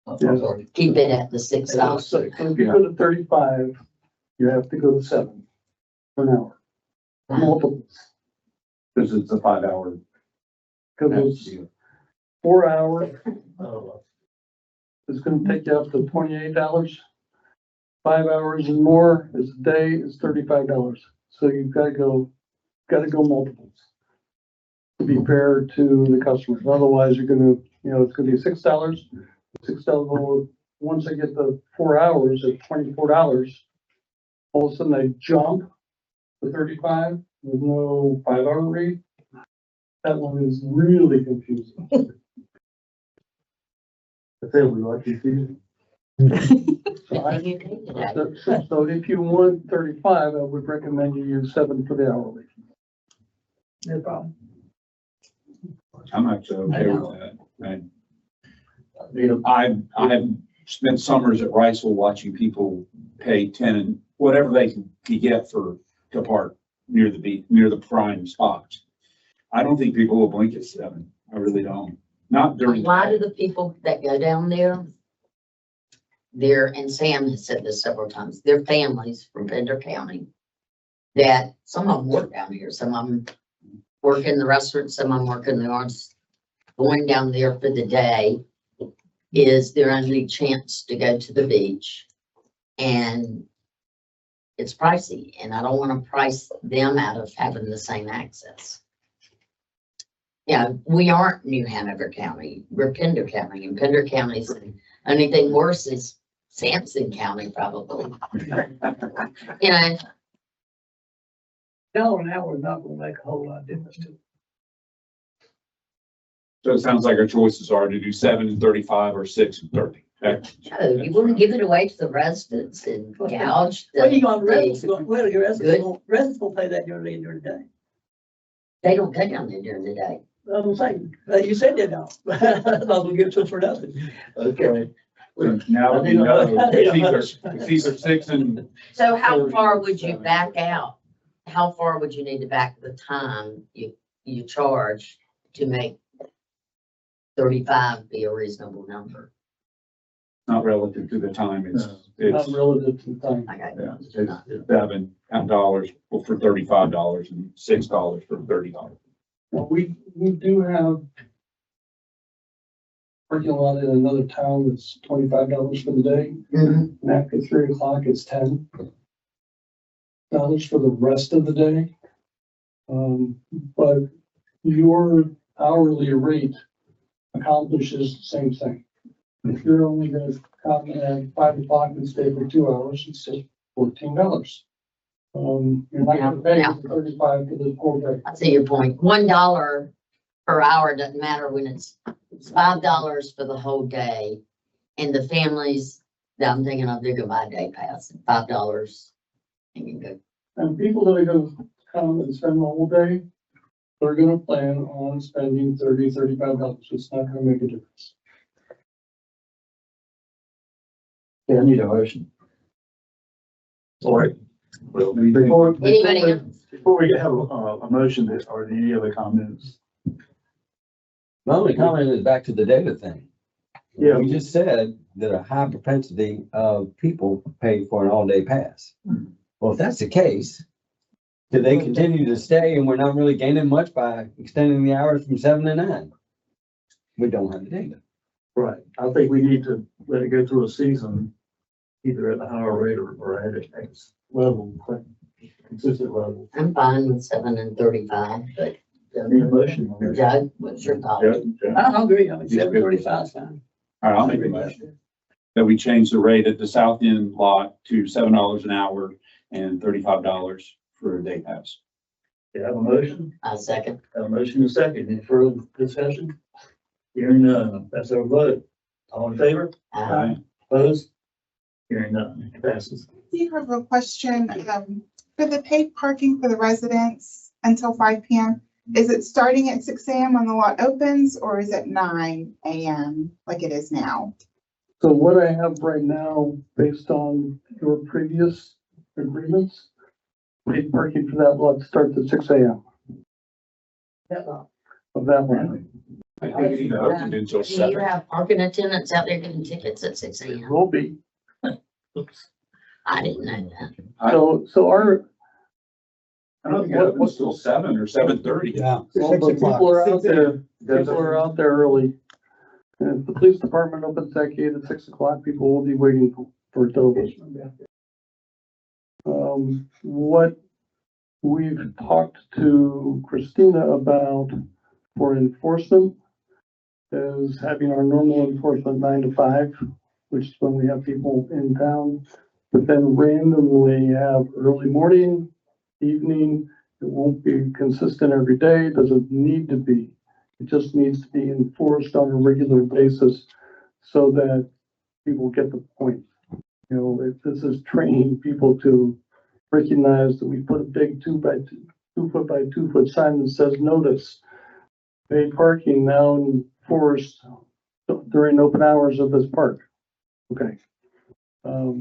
Speaker 1: I'm sorry.
Speaker 3: Keep it at the $6.
Speaker 8: So if you go to 35, you have to go to 7 for an hour. Multiples,
Speaker 9: Because it's a 5 hour.
Speaker 8: because it's 4 hours,
Speaker 1: Uh,
Speaker 8: it's gonna take you up to $28. 5 hours and more is a day is $35. So you've gotta go multiples to be fair to the customers. Otherwise, you're gonna, it's gonna be $6. $6, once they get the 4 hours at $24, all of a sudden they jump to 35 with no 5 hour rate. That one is really confusing.
Speaker 1: I feel we like you.
Speaker 8: So I-
Speaker 3: You take it at-
Speaker 8: So if you want 35, I would recommend you use 7 for the hourly.
Speaker 10: No problem.
Speaker 9: I'm actually okay
Speaker 10: know.
Speaker 9: with that. I have spent summers at Riceville watching people pay 10 and whatever they can get to park near the beach, near the prime spots. I don't think people will blink at 7. I really don't. Not
Speaker 3: A
Speaker 9: during.
Speaker 3: lot of the people that go down there, and Sam has said this several times, they're families from Pender County. That some of them work down here, some of them work in the restaurant, some of them work in the arts. Going down there for the day is their only chance to go to the beach. And it's pricey, and I don't want to price them out of having the same access. Yeah, we aren't New Hanover County, we're Pender County, and Pender County's, only thing worse is Sampson County probably. You know,
Speaker 10: $1 an hour is not gonna make a whole lot of difference to it.
Speaker 9: So it sounds like our choices are to do 7 and 35 or 6 and 30. Okay.
Speaker 3: no, you want to give it away to the residents and gouge
Speaker 10: Well, you got
Speaker 3: the,
Speaker 10: residents, well, your residents will pay that during the day.
Speaker 3: they don't go down there during the day.
Speaker 10: I'm saying, you said they don't. I'm not gonna give it to them for nothing.
Speaker 1: Okay.
Speaker 9: So now we know if these are 6 and
Speaker 3: So how far would you back out? How far would you need to back the time you charge to make 35 be a reasonable number?
Speaker 9: not relative to the time,
Speaker 8: Not
Speaker 9: it's
Speaker 8: relative to the time.
Speaker 3: Okay.
Speaker 9: Yeah, it's $7 for $35 and $6 for $30.
Speaker 8: Well, we do have parking lot in another town that's $25 for the day,
Speaker 3: Mhm.
Speaker 8: and after 3 o'clock, it's $10 for the rest of the day. But your hourly rate accomplishes the same thing. If you're only gonna come at 5 o'clock and stay for 2 hours, it's just $14. You're not gonna pay
Speaker 3: Yeah.
Speaker 8: 35 for the whole day.
Speaker 3: I see your point. $1 per hour doesn't matter when it's $5 for the whole day. And the families that I'm thinking of, they're gonna buy a day pass, $5. And you go,
Speaker 8: And people that are gonna come and spend the whole day, they're gonna plan on spending $35. It's not gonna make a difference.
Speaker 1: Yeah, I need a motion. All right. Well,
Speaker 3: Anybody else?
Speaker 1: before we have a motion, are there any other comments?
Speaker 5: My only comment is back to the data thing.
Speaker 1: Yeah.
Speaker 5: We just said that a high propensity of people pay for an all-day pass. Well, if that's the case, do they continue to stay and we're not really gaining much by extending the hours from 7 to 9? We don't have the data.
Speaker 1: Right. I think we need to let it go through a season, either at a higher rate or at a X level, consistent level.
Speaker 3: I'm fine with 7 and 35, but
Speaker 1: I need a motion. on that.
Speaker 3: Doug, what's your thought?
Speaker 10: I agree, I mean, 7:35 is fine.
Speaker 9: All right, I'll make a motion that we change the rate at the south end lot to $7 an hour and $35 for a day pass.
Speaker 1: You have a motion?
Speaker 3: I second.
Speaker 1: Have a motion and a second. Any further discussion? Hearing none. That's our vote. All in favor?
Speaker 3: Aye.
Speaker 1: Opposed? Hearing none. It passes.
Speaker 2: You have a question, for the paid parking for the residents until 5 PM. Is it starting at 6 a.m. when the lot opens, or is it 9 a.m. like it is now?
Speaker 8: So what I have right now, based on your previous agreements, paid parking for that lot starts at 6 a.m. of that lot.
Speaker 9: I think it even opened until
Speaker 3: Do you
Speaker 9: 7.
Speaker 3: have parking attendants out there getting tickets at 6
Speaker 8: It
Speaker 3: a.m.?
Speaker 8: will be.
Speaker 3: I didn't know that.
Speaker 8: So our,
Speaker 9: I don't think it opens till 7 or 7:30.
Speaker 12: Yeah.
Speaker 8: well, but people are out there, people are out there early. And if the police department opens that gate at 6 o'clock, people will be waiting for it to open. What we've talked to Christina about for enforcement is having our normal enforcement 9 to 5, which is when we have people in town, but then randomly have early morning, evening. It won't be consistent every day. It doesn't need to be. It just needs to be enforced on a regular basis so that people get the point. You know, if this is training people to recognize that we put a big 2 foot by 2 foot sign that says notice, paid parking now enforced during open hours of this park. Okay. So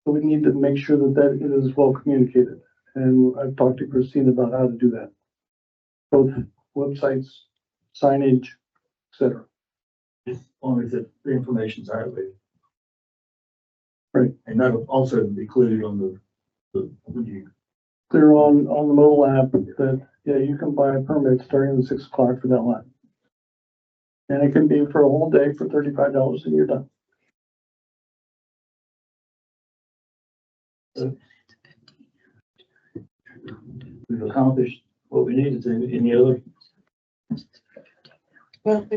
Speaker 8: we need to make sure that it is well communicated. And I've talked to Christine about how to do that. Both websites, signage, et cetera.
Speaker 1: As long as the information's out there.
Speaker 8: Right.
Speaker 1: And that'll also be included on the review.
Speaker 8: They're on the mobile app that, yeah, you can buy a permit starting at 6 o'clock for that lot. And it can be for a whole day for $35 and you're done.
Speaker 1: We've accomplished what we needed to. Any other?
Speaker 11: Well,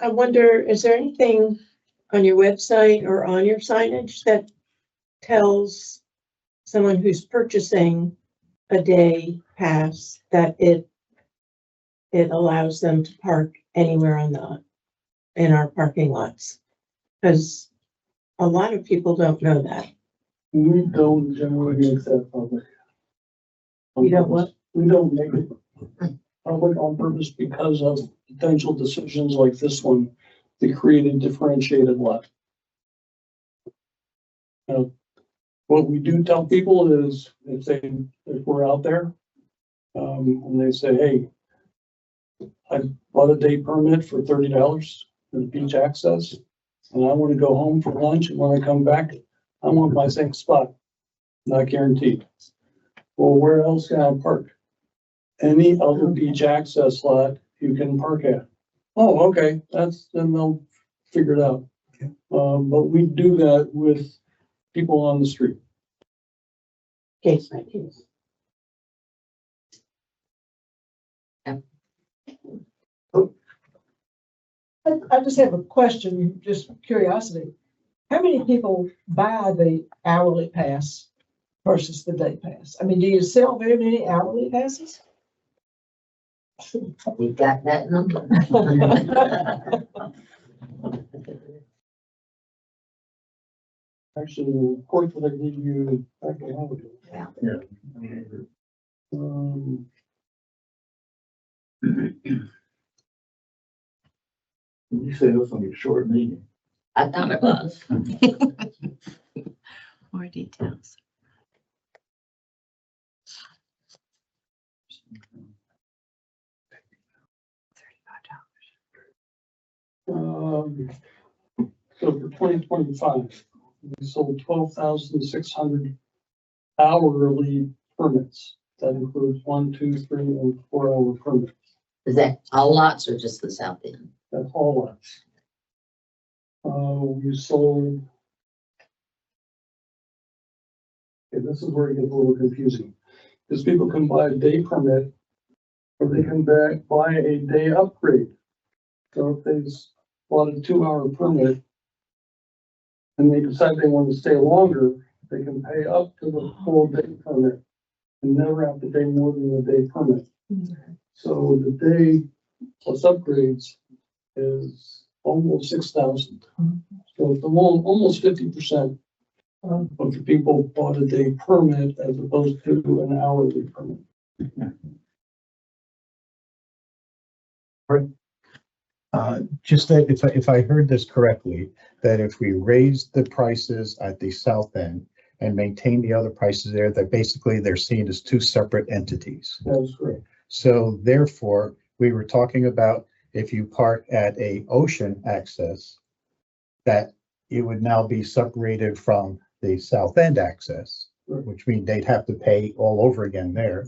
Speaker 11: I wonder, is there anything on your website or on your signage that tells someone who's purchasing a day pass that it allows them to park anywhere in our parking lots? Because a lot of people don't know that.
Speaker 8: We don't generally make that public.
Speaker 11: You don't what?
Speaker 8: We don't make it public on purpose because of potential decisions like this one that create a differentiated lot. What we do tell people is if we're out there, and they say, hey, I bought a day permit for $30 for the beach access, and I want to go home for lunch, and when I come back, I want my same spot. Not guaranteed. Well, where else can I park? Any other beach access lot you can park at. Oh, okay, then they'll figure it out.
Speaker 12: Okay.
Speaker 8: But we do that with people on the street.
Speaker 11: Case by case.
Speaker 13: I just have a question, just curiosity. How many people buy the hourly pass versus the day pass? I mean, do you sell very many hourly passes?
Speaker 3: We got that number.
Speaker 8: Actually, the report that I gave you back in August.
Speaker 1: You say this on your short meeting.
Speaker 3: I thought it was.
Speaker 14: More details.
Speaker 8: So for 2025, we sold 12,600 hourly permits. That includes 1, 2, 3, and 4 hour permits.
Speaker 3: Is that all lots or just the south end?
Speaker 8: That's all lots. We sold. Okay, this is where it gets a little confusing. Because people can buy a day permit or they can buy a day upgrade. So if they bought a 2 hour permit and they decide they want to stay longer, they can pay up to the full day permit and never have to pay more than the day permit. So the day plus upgrades is almost 6,000. So it's almost 50% of the people bought a day permit as opposed to an hourly permit.
Speaker 15: Just that if I heard this correctly, that if we raise the prices at the south end and maintain the other prices there, that basically they're seen as two separate entities.
Speaker 8: That's correct.
Speaker 15: So therefore, we were talking about if you park at a ocean access, that it would now be separated from the south end access, which means they'd have to pay all over again there.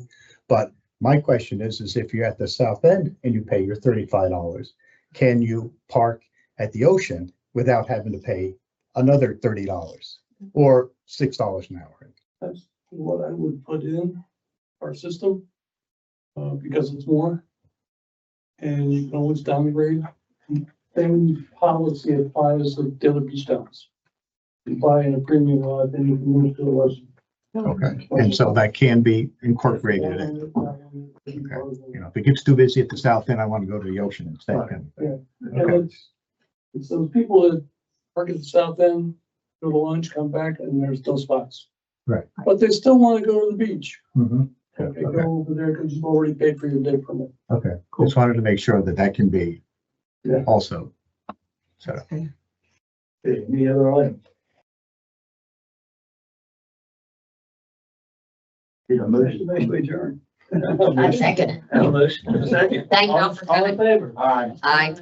Speaker 15: But my question is if you're at the south end and you pay your $35, can you park at the ocean without having to pay another $30 or $6 an hour?
Speaker 8: That's what I would put in our system, because it's more. And you can always downgrade. Same policy applies to the other beach towns. You buy in a premium lot, then you can move to a less.
Speaker 15: Okay, and so that can be incorporated in. Okay. You know, if it gets too busy at the south end, I want to go to the ocean instead.
Speaker 8: Yeah.
Speaker 15: Okay.
Speaker 8: And it's those people that park at the south end, go to lunch, come back, and there's still spots.
Speaker 15: Right.
Speaker 8: But they still want to go to the beach.
Speaker 15: Mhm.
Speaker 8: Okay, go over there because you've already paid for your day permit.
Speaker 15: Okay, just wanted to make sure that that can be
Speaker 8: Yeah.
Speaker 15: also. So.
Speaker 1: Okay, any other items? Need a motion?
Speaker 6: Motion to adjourn.
Speaker 3: I second it.
Speaker 6: Have a motion. Second.
Speaker 3: Thank y'all for
Speaker 6: All in
Speaker 3: coming.
Speaker 6: favor?
Speaker 1: Aye.
Speaker 3: Aye.